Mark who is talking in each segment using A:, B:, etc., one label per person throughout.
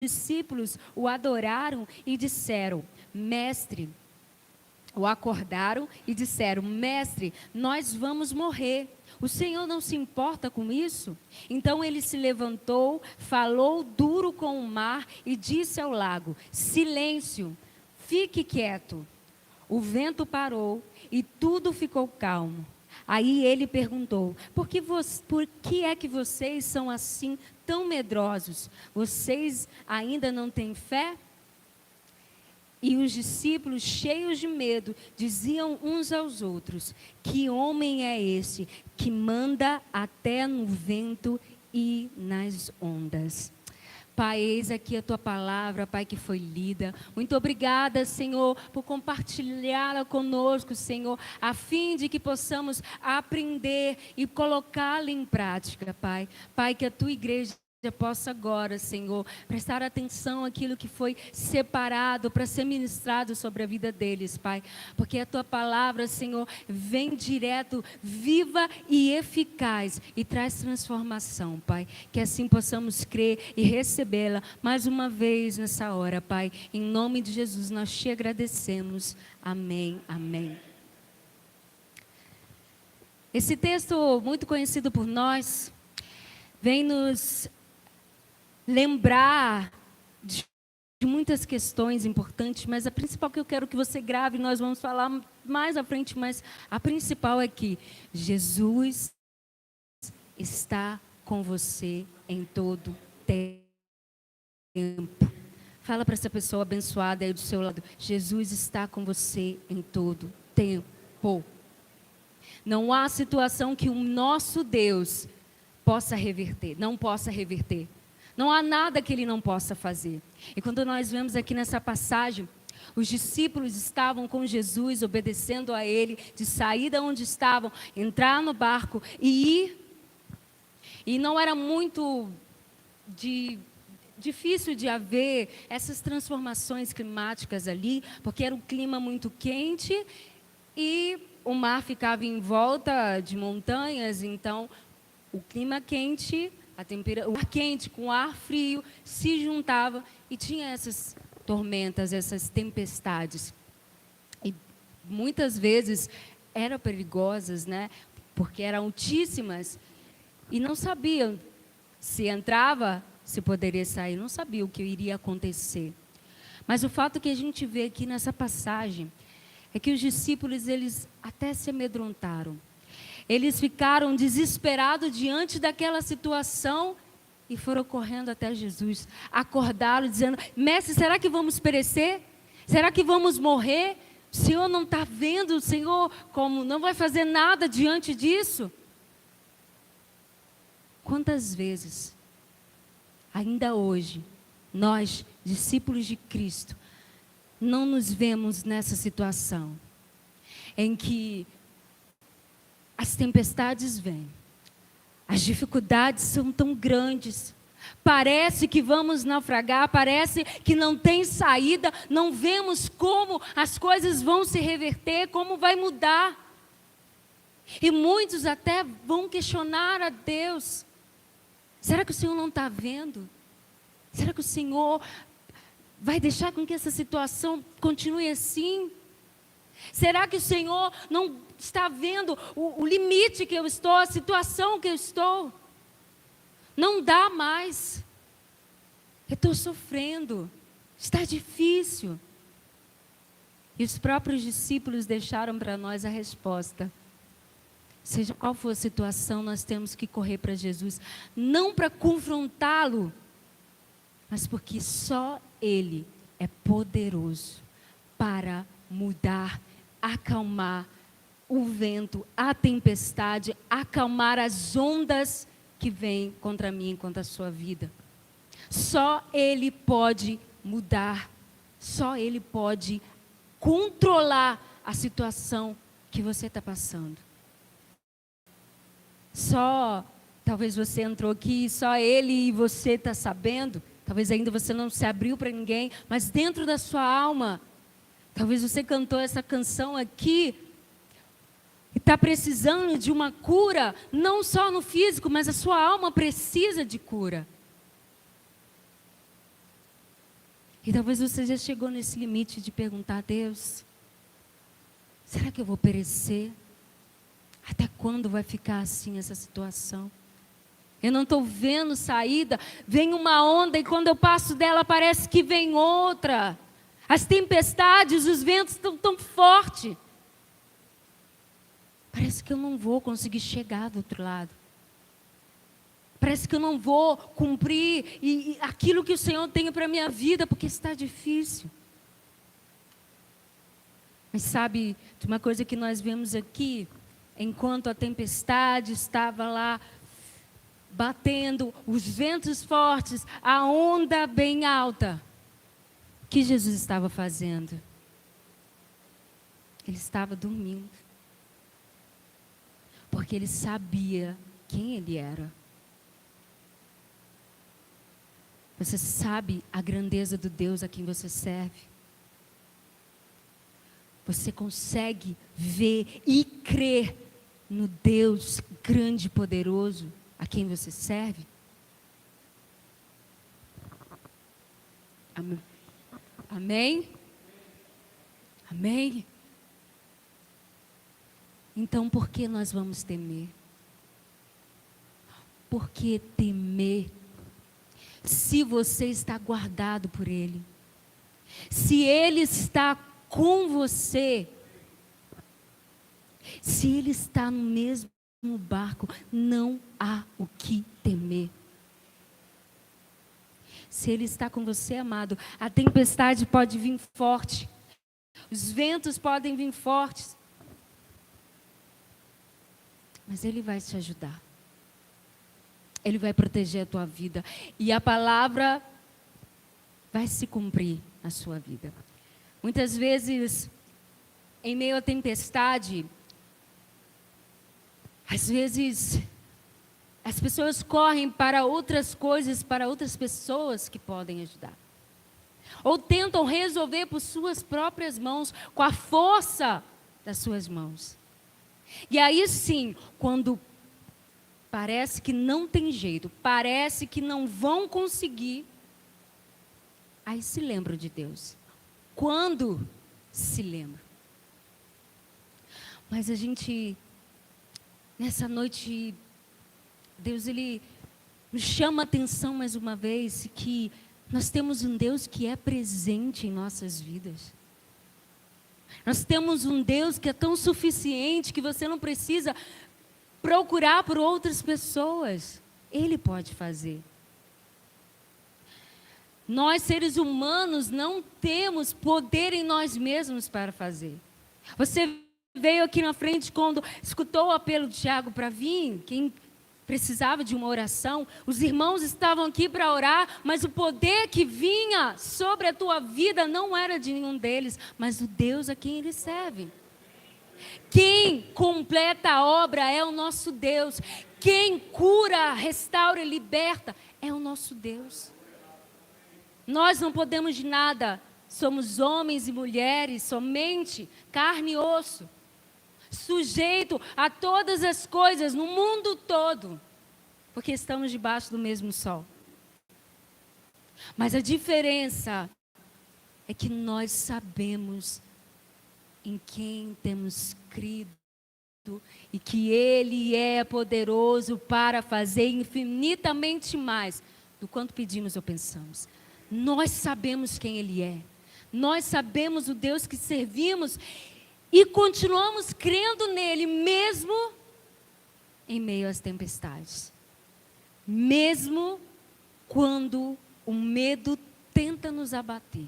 A: discípulos o adoraram e disseram: Mestre, o acordaram e disseram: Mestre, nós vamos morrer. O Senhor não se importa com isso? Então ele se levantou, falou duro com o mar e disse ao lago: Silêncio, fique quieto. O vento parou e tudo ficou calmo. Aí ele perguntou: por que é que vocês são assim tão medrosos? Vocês ainda não têm fé? E os discípulos, cheios de medo, diziam uns aos outros: que homem é esse que manda até no vento e nas ondas? Pai, eis aqui a tua palavra, Pai, que foi lida. Muito obrigada, Senhor, por compartilhá-la conosco, Senhor, a fim de que possamos aprender e colocá-la em prática, Pai. Pai, que a tua igreja possa agora, Senhor, prestar atenção àquilo que foi separado para ser ministrado sobre a vida deles, Pai, porque a Tua palavra, Senhor, vem direto, viva e eficaz e traz transformação, Pai, que assim possamos crer e recebê-la mais uma vez nessa hora, Pai, em nome de Jesus nós te agradecemos, amém, amém. Esse texto muito conhecido por nós vem nos lembrar de muitas questões importantes, mas a principal que eu quero que você grave, nós vamos falar mais à frente, mas a principal é que Jesus está com você em todo tempo. Fala para essa pessoa abençoada aí do seu lado: Jesus está com você em todo tempo. Não há situação que o nosso Deus possa reverter, não possa reverter. Não há nada que ele não possa fazer. E quando nós vemos aqui nessa passagem, os discípulos estavam com Jesus, obedecendo a ele, de sair da onde estavam, entrar no barco e ir. E não era muito difícil de haver essas transformações climáticas ali, porque era um clima muito quente e o mar ficava em volta de montanhas, então o clima quente, o ar quente com o ar frio se juntava e tinha essas tormentas, essas tempestades. E muitas vezes eram perigosas, né? Porque eram altíssimas e não sabiam se entrava, se poderia sair, não sabia o que iria acontecer. Mas o fato que a gente vê aqui nessa passagem é que os discípulos, eles até se amedrontaram. Eles ficaram desesperados diante daquela situação e foram correndo até Jesus, acordaram dizendo: Mestre, será que vamos perecer? Será que vamos morrer? O Senhor não está vendo? O Senhor como não vai fazer nada diante disso? Quantas vezes, ainda hoje, nós, discípulos de Cristo, não nos vemos nessa situação em que as tempestades vêm, as dificuldades são tão grandes, parece que vamos naufragar, parece que não tem saída, não vemos como as coisas vão se reverter, como vai mudar. E muitos até vão questionar a Deus: será que o Senhor não está vendo? Será que o Senhor vai deixar com que essa situação continue assim? Será que o Senhor não está vendo o limite que eu estou, a situação que eu estou? Não dá mais. Eu estou sofrendo. Está difícil. E os próprios discípulos deixaram para nós a resposta. Seja qual for a situação, nós temos que correr para Jesus. Não para confrontá-lo, mas porque só Ele é poderoso para mudar, acalmar o vento, a tempestade, acalmar as ondas que vêm contra mim, contra a sua vida. Só Ele pode mudar, só Ele pode controlar a situação que você está passando. Só, talvez você entrou aqui, só Ele e você está sabendo, talvez ainda você não se abriu para ninguém, mas dentro da sua alma, talvez você cantou essa canção aqui e está precisando de uma cura, não só no físico, mas a sua alma precisa de cura. E talvez você já chegou nesse limite de perguntar a Deus: será que eu vou perecer? Até quando vai ficar assim essa situação? Eu não estou vendo saída. Vem uma onda e quando eu passo dela parece que vem outra. As tempestades, os ventos estão tão fortes. Parece que eu não vou conseguir chegar do outro lado. Parece que eu não vou cumprir aquilo que o Senhor tem para a minha vida, porque está difícil. Mas sabe, de uma coisa que nós vemos aqui, enquanto a tempestade estava lá batendo, os ventos fortes, a onda bem alta, o que Jesus estava fazendo? Ele estava dormindo. Porque ele sabia quem ele era. Você sabe a grandeza do Deus a quem você serve? Você consegue ver e crer no Deus grande e poderoso a quem você serve? Amém? Amém? Então, por que nós vamos temer? Por que temer? Se você está guardado por Ele, se Ele está com você, se Ele está no mesmo barco, não há o que temer. Se Ele está com você, amado, a tempestade pode vir forte, os ventos podem vir fortes, mas Ele vai te ajudar. Ele vai proteger a tua vida. E a palavra vai se cumprir na sua vida. Muitas vezes, em meio à tempestade, às vezes, as pessoas correm para outras coisas, para outras pessoas que podem ajudar. Ou tentam resolver por suas próprias mãos, com a força das suas mãos. E aí sim, quando parece que não tem jeito, parece que não vão conseguir, aí se lembram de Deus. Quando se lembram? Mas a gente, nessa noite, Deus, Ele nos chama a atenção mais uma vez, que nós temos um Deus que é presente em nossas vidas. Nós temos um Deus que é tão suficiente, que você não precisa procurar por outras pessoas. Ele pode fazer. Nós, seres humanos, não temos poder em nós mesmos para fazer. Você veio aqui na frente quando escutou o apelo de Tiago para vir, quem precisava de uma oração. Os irmãos estavam aqui para orar, mas o poder que vinha sobre a tua vida não era de nenhum deles, mas do Deus a quem eles servem. Quem completa a obra é o nosso Deus. Quem cura, restaura e liberta é o nosso Deus. Nós não podemos de nada. Somos homens e mulheres, somente carne e osso, sujeito a todas as coisas no mundo todo, porque estamos debaixo do mesmo sol. Mas a diferença é que nós sabemos em quem temos crido e que Ele é poderoso para fazer infinitamente mais do quanto pedimos ou pensamos. Nós sabemos quem Ele é. Nós sabemos o Deus que servimos e continuamos crendo nele, mesmo em meio às tempestades. Mesmo quando o medo tenta nos abater,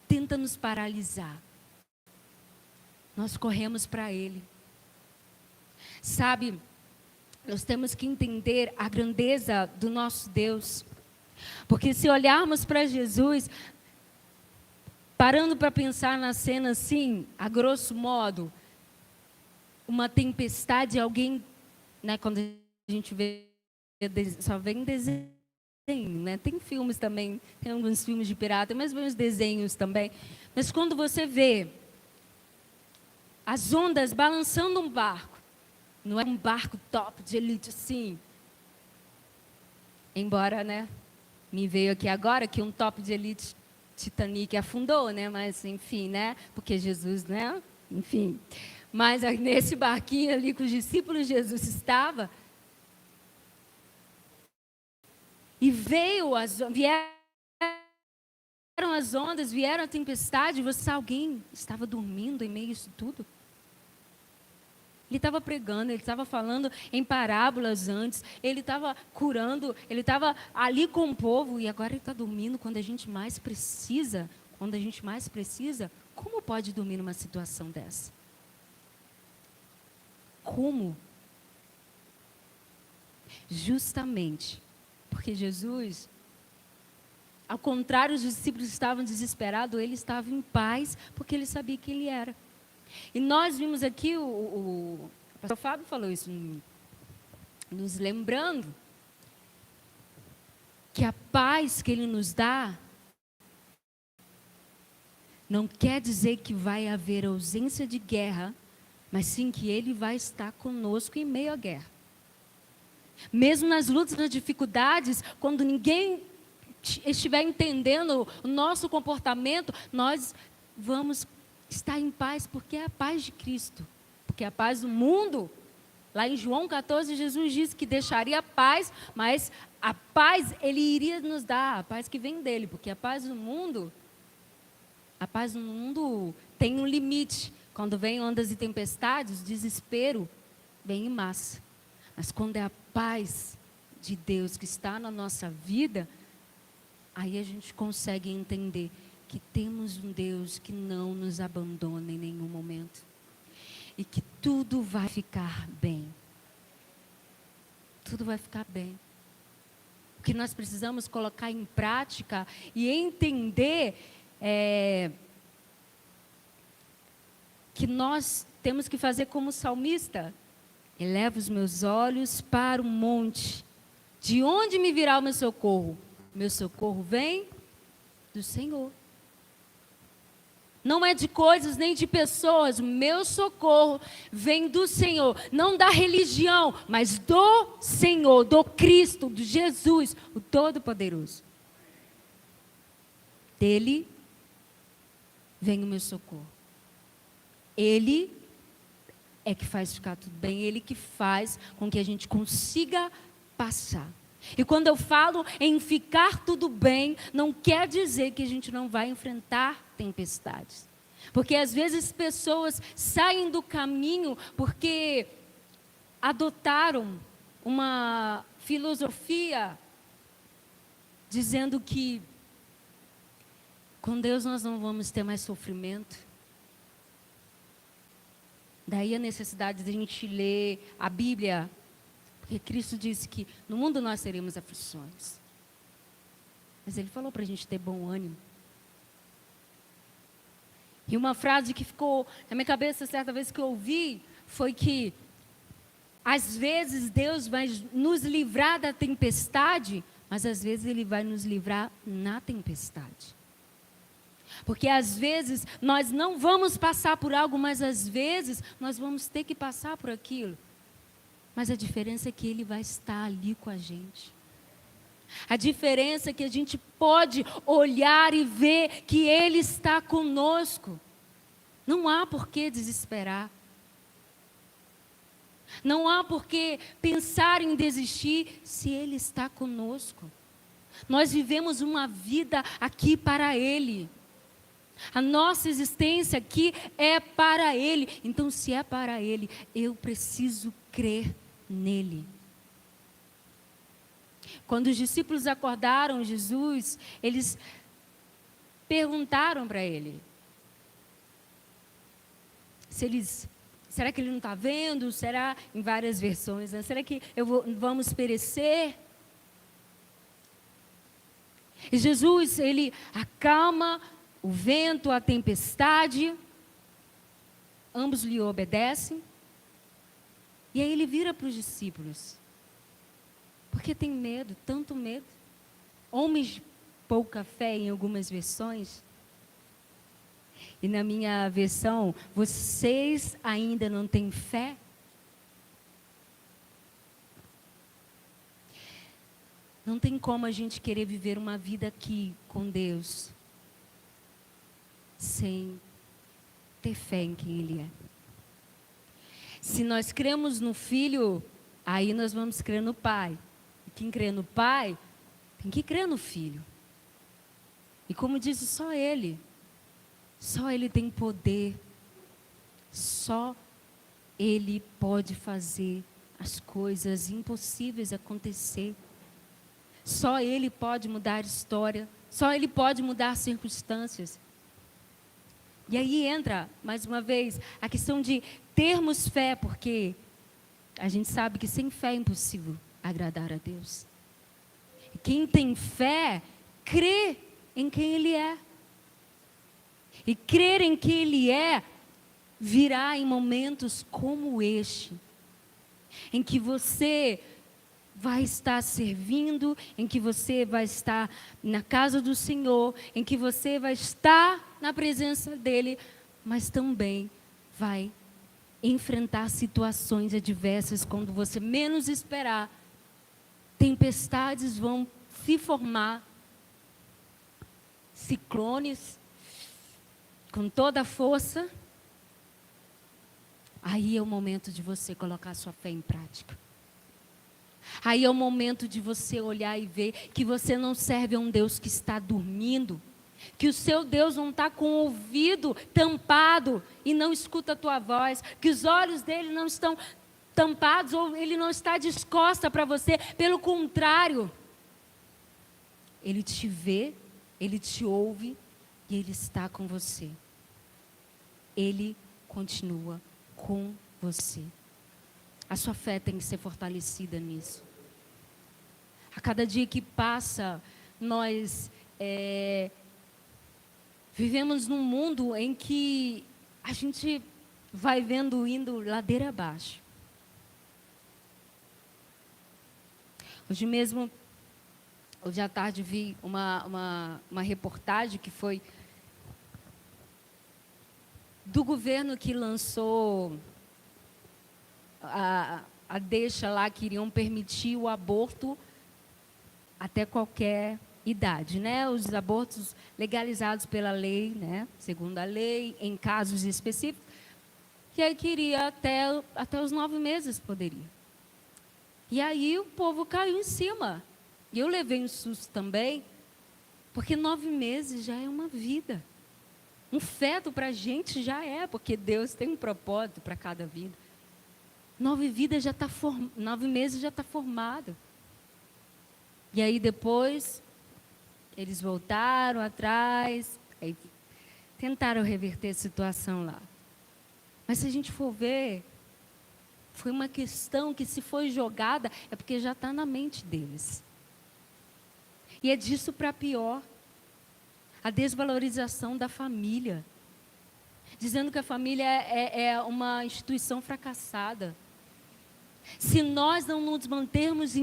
A: tenta nos paralisar. Nós corremos para Ele. Sabe, nós temos que entender a grandeza do nosso Deus. Porque se olharmos para Jesus, parando para pensar na cena assim, a grosso modo, uma tempestade, alguém, né, quando a gente vê, só vê em desenho, né? Tem filmes também, tem alguns filmes de pirata, mas vê os desenhos também. Mas quando você vê as ondas balançando um barco, não é um barco top de elite assim, embora, né, me veio aqui agora que um top de elite Titanic afundou, né? Mas, enfim, né? Porque Jesus, né? Enfim. Mas nesse barquinho ali que os discípulos de Jesus estava, e vieram as ondas, vieram a tempestade, alguém estava dormindo em meio a isso tudo? Ele estava pregando, ele estava falando em parábolas antes, ele estava curando, ele estava ali com o povo, e agora ele está dormindo quando a gente mais precisa. Quando a gente mais precisa, como pode dormir numa situação dessa? Como? Justamente porque Jesus, ao contrário, os discípulos estavam desesperados, ele estava em paz, porque ele sabia quem ele era. E nós vimos aqui, o pastor Fábio falou isso, nos lembrando que a paz que ele nos dá não quer dizer que vai haver ausência de guerra, mas sim que ele vai estar conosco em meio à guerra. Mesmo nas lutas, nas dificuldades, quando ninguém estiver entendendo o nosso comportamento, nós vamos estar em paz, porque é a paz de Cristo. Porque a paz do mundo, lá em João 14, Jesus disse que deixaria a paz, mas a paz ele iria nos dar, a paz que vem dele, porque a paz do mundo tem um limite. Quando vem ondas e tempestades, desespero vem em massa. Mas quando é a paz de Deus que está na nossa vida, aí a gente consegue entender que temos um Deus que não nos abandona em nenhum momento. E que tudo vai ficar bem. Tudo vai ficar bem. O que nós precisamos colocar em prática e entender que nós temos que fazer como o salmista. Eleva os meus olhos para o monte. De onde me virá o meu socorro? Meu socorro vem do Senhor. Não é de coisas nem de pessoas. O meu socorro vem do Senhor. Não da religião, mas do Senhor, do Cristo, de Jesus, o Todo-Poderoso. Dele vem o meu socorro. Ele é que faz ficar tudo bem, ele que faz com que a gente consiga passar. E quando eu falo em ficar tudo bem, não quer dizer que a gente não vai enfrentar tempestades. Porque às vezes pessoas saem do caminho porque adotaram uma filosofia dizendo que com Deus nós não vamos ter mais sofrimento. Daí a necessidade de a gente ler a Bíblia, porque Cristo disse que no mundo nós teremos aflições. Mas Ele falou para a gente ter bom ânimo. E uma frase que ficou na minha cabeça certa vez que eu ouvi, foi que às vezes Deus vai nos livrar da tempestade, mas às vezes Ele vai nos livrar na tempestade. Porque às vezes nós não vamos passar por algo, mas às vezes nós vamos ter que passar por aquilo. Mas a diferença é que Ele vai estar ali com a gente. A diferença é que a gente pode olhar e ver que Ele está conosco. Não há por que desesperar. Não há por que pensar em desistir se Ele está conosco. Nós vivemos uma vida aqui para Ele. A nossa existência aqui é para Ele. Então, se é para Ele, eu preciso crer nele. Quando os discípulos acordaram Jesus, eles perguntaram para Ele. Será que Ele não está vendo? Será, em várias versões, né? Será que vamos perecer? E Jesus, Ele acalma o vento, a tempestade, ambos lhe obedecem. E aí Ele vira para os discípulos. Porque tem medo, tanto medo. Homens de pouca fé em algumas versões. E na minha versão, vocês ainda não têm fé? Não tem como a gente querer viver uma vida aqui com Deus sem ter fé em quem Ele é. Se nós cremos no Filho, aí nós vamos crer no Pai. E quem crê no Pai, tem que crer no Filho. E como disse, só Ele tem poder. Só Ele pode fazer as coisas impossíveis acontecer. Só Ele pode mudar a história. Só Ele pode mudar as circunstâncias. E aí entra, mais uma vez, a questão de termos fé, porque a gente sabe que sem fé é impossível agradar a Deus. E quem tem fé, crê em quem Ele é. E crer em quem Ele é, virá em momentos como este, em que você vai estar servindo, em que você vai estar na casa do Senhor, em que você vai estar na presença dEle, mas também vai enfrentar situações adversas quando você menos esperar. Tempestades vão se formar, ciclones, com toda a força. Aí é o momento de você colocar sua fé em prática. Aí é o momento de você olhar e ver que você não serve a um Deus que está dormindo, que o seu Deus não está com o ouvido tampado e não escuta a tua voz, que os olhos dele não estão tampados ou ele não está de costas para você. Pelo contrário, ele te vê, ele te ouve e ele está com você. Ele continua com você. A sua fé tem que ser fortalecida nisso. A cada dia que passa, nós vivemos num mundo em que a gente vai vendo indo ladeira abaixo. Hoje mesmo, hoje à tarde, vi uma reportagem que foi do governo que lançou a deixa lá, que iriam permitir o aborto até qualquer idade, né? Os abortos legalizados pela lei, né? Segundo a lei, em casos específicos, que aí queria até os 9 meses poderia. E aí o povo caiu em cima. E eu levei um susto também, porque 9 meses já é uma vida. Um feto para a gente já é, porque Deus tem um propósito para cada vida. 9 meses já está formado. E aí depois, eles voltaram atrás, aí tentaram reverter a situação lá. Mas se a gente for ver, foi uma questão que, se foi jogada, é porque já está na mente deles. E é disso para pior. A desvalorização da família. Dizendo que a família é uma instituição fracassada. Se nós não nos mantermos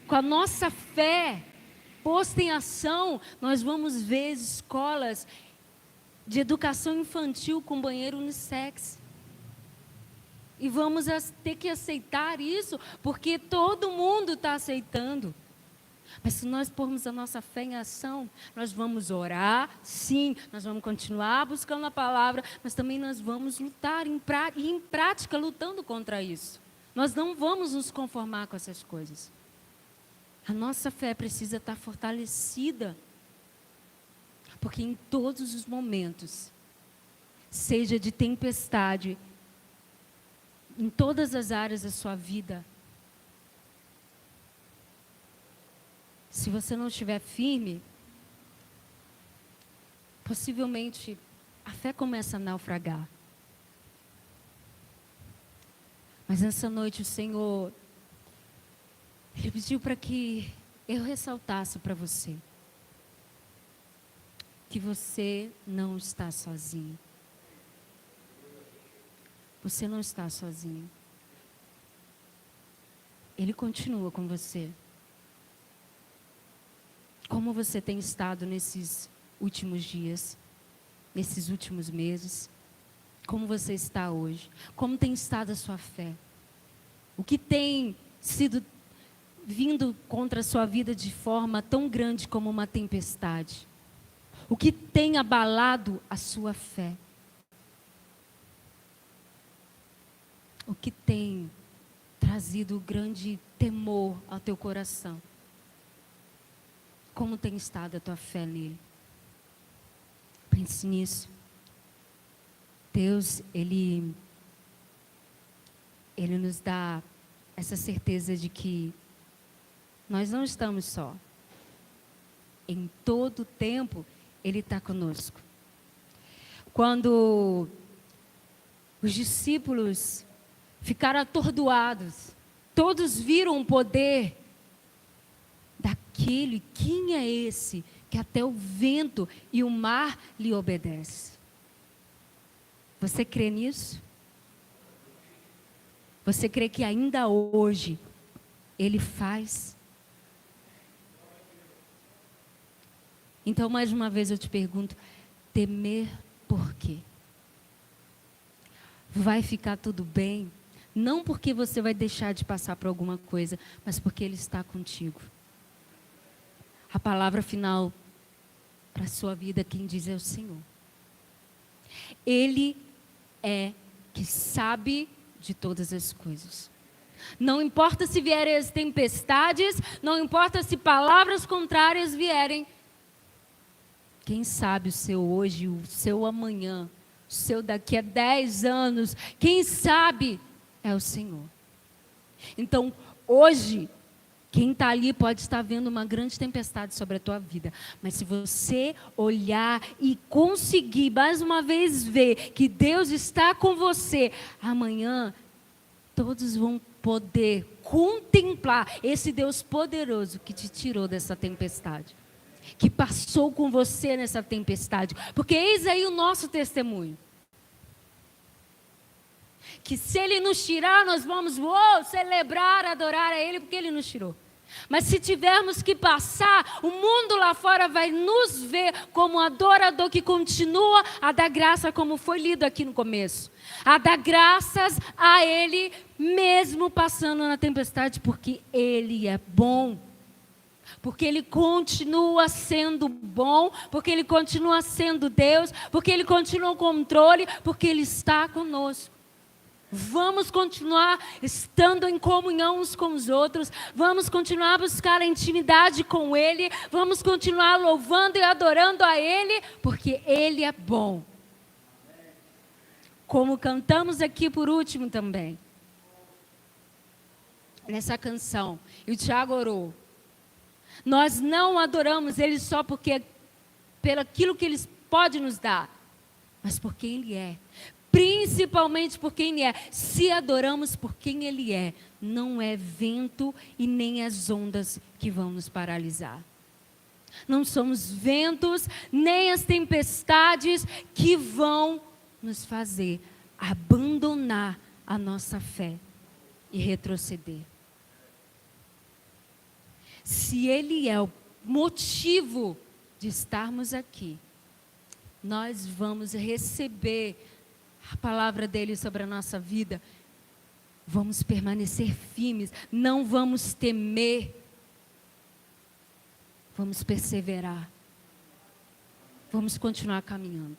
A: com a nossa fé posta em ação, nós vamos ver escolas de educação infantil com banheiro unissex. E vamos ter que aceitar isso, porque todo mundo está aceitando. Mas se nós pormos a nossa fé em ação, nós vamos orar, sim, nós vamos continuar buscando a palavra, mas também nós vamos lutar em prática, lutando contra isso. Nós não vamos nos conformar com essas coisas. A nossa fé precisa estar fortalecida, porque em todos os momentos, seja de tempestade, em todas as áreas da sua vida, se você não estiver firme, possivelmente a fé começa a naufragar. Mas nessa noite o Senhor, Ele pediu para que eu ressaltasse para você que você não está sozinho. Você não está sozinho. Ele continua com você. Como você tem estado nesses últimos dias, nesses últimos meses? Como você está hoje? Como tem estado a sua fé? O que tem sido vindo contra a sua vida de forma tão grande como uma tempestade? O que tem abalado a sua fé? O que tem trazido grande temor ao teu coração? Como tem estado a tua fé nele? Pense nisso. Deus, Ele nos dá essa certeza de que nós não estamos só. Em todo tempo, Ele está conosco. Quando os discípulos ficaram atordoados, todos viram o poder daquele. Quem é esse que até o vento e o mar lhe obedecem? Você crê nisso? Você crê que ainda hoje Ele faz? Então, mais uma vez eu te pergunto, temer por quê? Vai ficar tudo bem? Não porque você vai deixar de passar por alguma coisa, mas porque Ele está contigo. A palavra final para a sua vida, quem diz é o Senhor. Ele é que sabe de todas as coisas. Não importa se vierem as tempestades, não importa se palavras contrárias vierem. Quem sabe o seu hoje, o seu amanhã, o seu daqui a 10 anos, quem sabe é o Senhor. Então, hoje, quem está ali pode estar vendo uma grande tempestade sobre a tua vida. Mas se você olhar e conseguir mais uma vez ver que Deus está com você, amanhã todos vão poder contemplar esse Deus poderoso que te tirou dessa tempestade, que passou com você nessa tempestade. Porque eis aí o nosso testemunho. Que se Ele nos tirar, nós vamos celebrar, adorar a Ele, porque Ele nos tirou. Mas se tivermos que passar, o mundo lá fora vai nos ver como adorador que continua a dar graça, como foi lido aqui no começo. A dar graças a Ele, mesmo passando na tempestade, porque Ele é bom. Porque Ele continua sendo bom, porque Ele continua sendo Deus, porque Ele continua no controle, porque Ele está conosco. Vamos continuar estando em comunhão uns com os outros, vamos continuar a buscar a intimidade com Ele, vamos continuar louvando e adorando a Ele, porque Ele é bom. Como cantamos aqui por último também, nessa canção, e o Tiago orou. Nós não adoramos Ele só porque, pelo aquilo que Ele pode nos dar, mas por quem Ele é. Principalmente por quem Ele é. Se adoramos por quem Ele é, não é vento e nem as ondas que vão nos paralisar. Não somos ventos, nem as tempestades que vão nos fazer abandonar a nossa fé e retroceder. Se Ele é o motivo de estarmos aqui, nós vamos receber a palavra dEle sobre a nossa vida. Vamos permanecer firmes, não vamos temer, vamos perseverar, vamos continuar caminhando.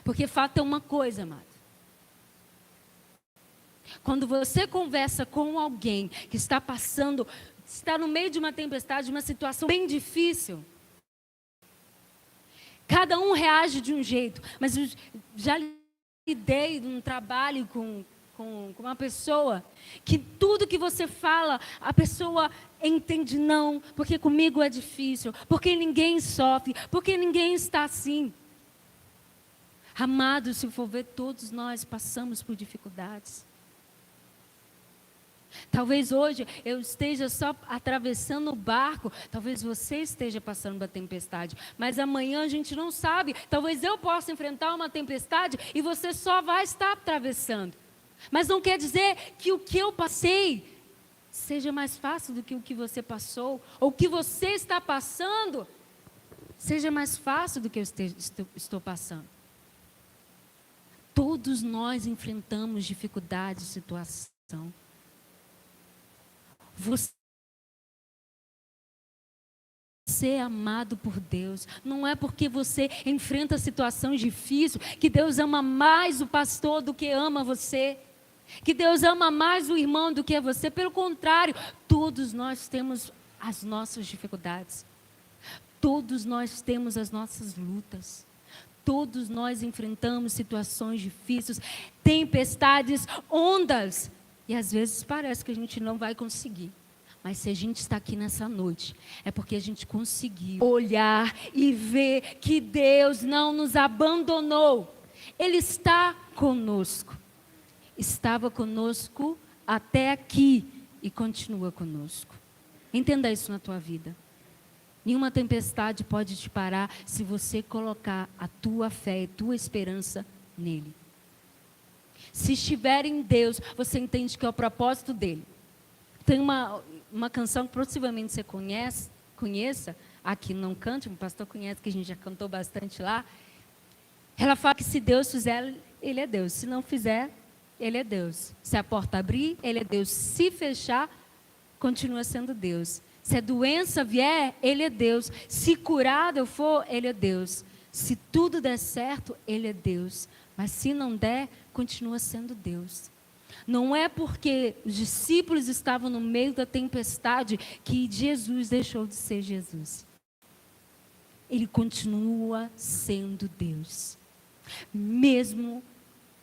A: Porque fato é uma coisa, amado. Quando você conversa com alguém que está passando, está no meio de uma tempestade, de uma situação bem difícil, cada um reage de um jeito. Mas eu já lidei num trabalho com uma pessoa que tudo que você fala, a pessoa entende não, porque comigo é difícil, porque ninguém sofre, porque ninguém está assim. Amado, se for ver, todos nós passamos por dificuldades. Talvez hoje eu esteja só atravessando o barco, talvez você esteja passando por tempestade, mas amanhã a gente não sabe, talvez eu possa enfrentar uma tempestade e você só vai estar atravessando. Mas não quer dizer que o que eu passei seja mais fácil do que o que você passou, ou o que você está passando seja mais fácil do que eu estou passando. Todos nós enfrentamos dificuldades, situação. Você Você é amado por Deus. Não é porque você enfrenta situações difíceis que Deus ama mais o pastor do que ama você. Que Deus ama mais o irmão do que você. Pelo contrário, todos nós temos as nossas dificuldades. Todos nós temos as nossas lutas. Todos nós enfrentamos situações difíceis, tempestades, ondas. E às vezes parece que a gente não vai conseguir. Mas se a gente está aqui nessa noite, é porque a gente conseguiu olhar e ver que Deus não nos abandonou. Ele está conosco. Estava conosco até aqui e continua conosco. Entenda isso na tua vida. Nenhuma tempestade pode te parar se você colocar a tua fé e tua esperança nele. Se estiver em Deus, você entende que é o propósito dele. Tem uma canção que possivelmente você conheça, aqui não cante, o pastor conhece, que a gente já cantou bastante lá. Ela fala que se Deus fizer, ele é Deus. Se não fizer, ele é Deus. Se a porta abrir, ele é Deus. Se fechar, continua sendo Deus. Se a doença vier, ele é Deus. Se curado eu for, ele é Deus. Se tudo der certo, ele é Deus. Mas se não der, continua sendo Deus. Não é porque os discípulos estavam no meio da tempestade que Jesus deixou de ser Jesus. Ele continua sendo Deus. Mesmo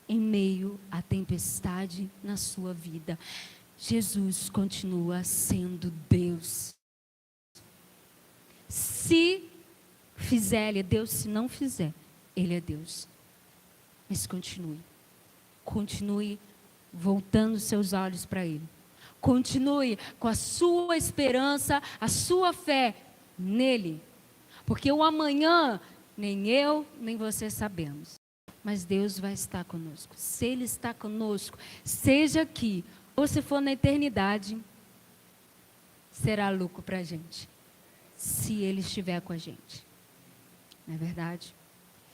A: em meio à tempestade na sua vida, Jesus continua sendo Deus. Se fizer, ele é Deus. Se não fizer, ele é Deus. Mas continue. Continue voltando seus olhos para ele. Continue com a sua esperança, a sua fé nele. Porque o amanhã, nem eu, nem você sabemos. Mas Deus vai estar conosco. Se ele está conosco, seja aqui, ou se for na eternidade, será lucro para a gente. Se ele estiver com a gente. Não é verdade?